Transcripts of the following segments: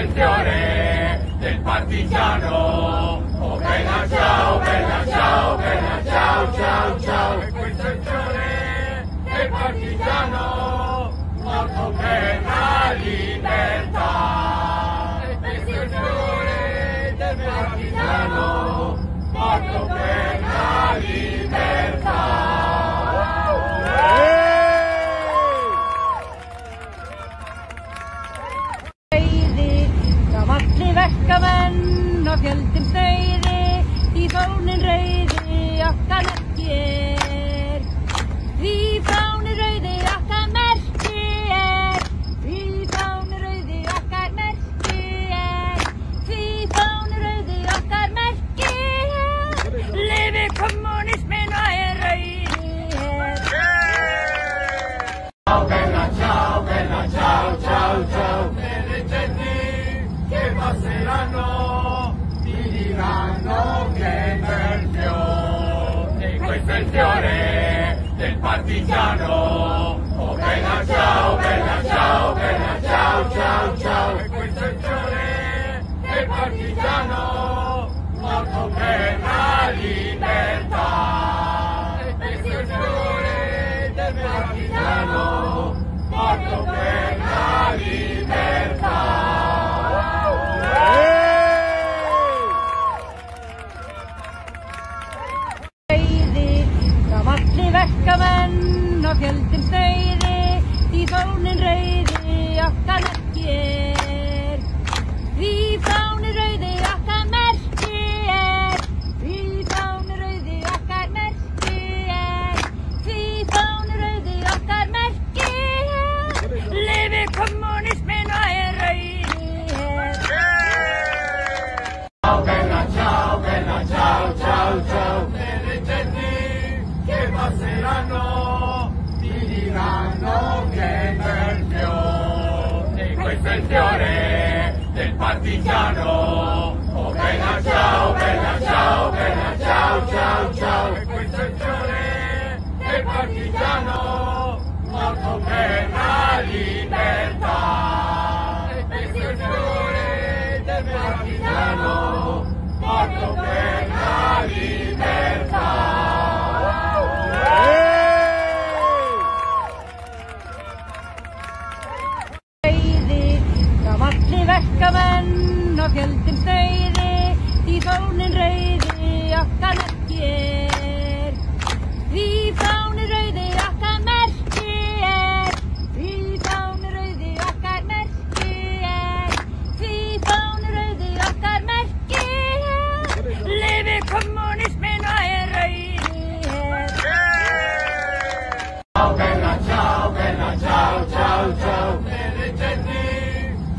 è il fiore del partigiano. Oh bella ciao, bella ciao, bella ciao, ciao, ciao. E questo è il fiore del partigiano, morto per la libertà. E questo è il fiore del partigiano, morto per la libertà. Verkamenn á fjöldum stauði, því fáninn rauði okkar merkir. Því fáninn rauði okkar merkir. Því fáninn rauði okkar merkir. Því fáninn rauði okkar merkir. Lifi kommunismin og rauðir. Ciao bella ciao, bella ciao, ciao, ciao. Che passeranno, ti diranno che bel fiore. E questo è il fiore del partigiano. Oh bella ciao, bella ciao, bella ciao, ciao, ciao. E questo è il fiore del partigiano, morto per la libertà. E questo è il fiore del partigiano, morto per la libertà. Verkamenn á fjöldum stauði, því fáninn rauði okkar merkir. Því fáninn rauði okkar merkir. Því fáninn rauði okkar merkir. Því fáninn rauði okkar merkir. Lifi kommunismin og rauðir. Ciao bella ciao, bella ciao, ciao, ciao. Che passeranno, ti diranno che bel fiore. E questo è il fiore del partigiano. Oh bella ciao, bella ciao, bella ciao, ciao, ciao. E questo è il fiore del partigiano, morto per la libertà. E questo è il fiore del partigiano, morto per la libertà. Verkamenn á fjöldum stauði, því fáninn rauði okkar merkir. Því fáninn rauði okkar merkir. Því fáninn rauði okkar merkir. Því fáninn rauði okkar merkir. Lifi kommunismin og rauðir. Ciao bella ciao, bella ciao, ciao, ciao.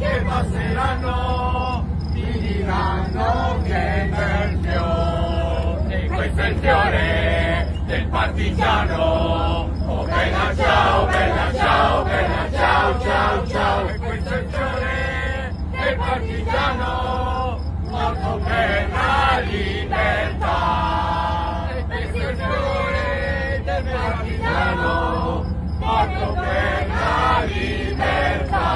Che passeranno, ti diranno che bel fiore. E questo è il fiore del partigiano. Oh bella ciao, bella ciao, bella ciao, ciao, ciao. E questo è il fiore del partigiano, morto per la libertà. E questo è il fiore del partigiano, morto per la libertà.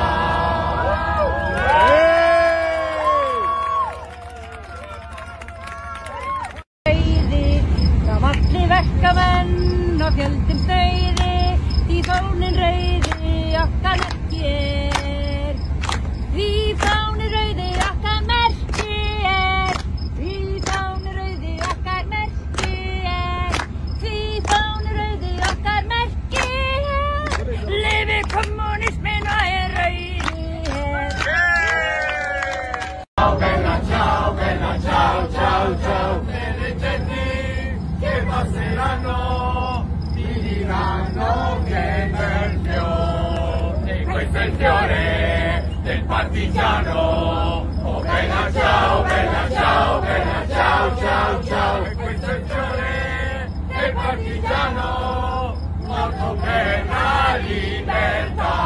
Verkamenn á fjöldum stauði, því fáninn rauði okkar merkir. Því fáninn rauði okkar merkir. Því fáninn rauði okkar merkir. Því fáninn rauði okkar merkir. Lifi kommunismin og rauðir. Ciao bella ciao, bella ciao, ciao, ciao. Che passeranno, ti diranno che bel fiore. E questo è il fiore del partigiano. Oh bella ciao, bella ciao, bella ciao, ciao, ciao. E questo è il fiore del partigiano, morto per la libertà.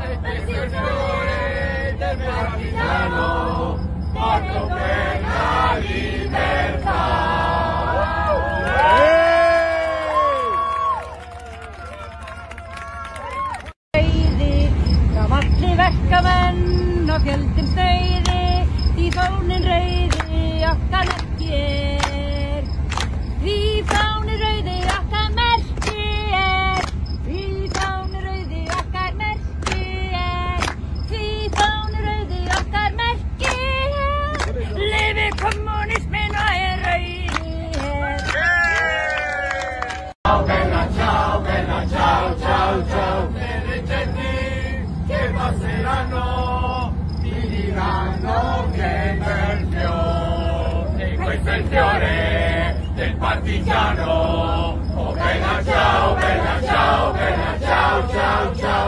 E questo è il fiore del partigiano, morto per la libertà. Verkamenn á fjöldum stauði. okkar merkir. Því fáni rauði okkar merkir. Því fáni rauði okkar merkir. Því fáni rauði okkar merkir. Lifi kommunismin og rauðir. Bella, ciao, ciao, ciao. Le leggende che passeranno ti diranno che bel fiore. E questo è il fiore del partigiano. Oh bella ciao, ciao, ciao, ciao.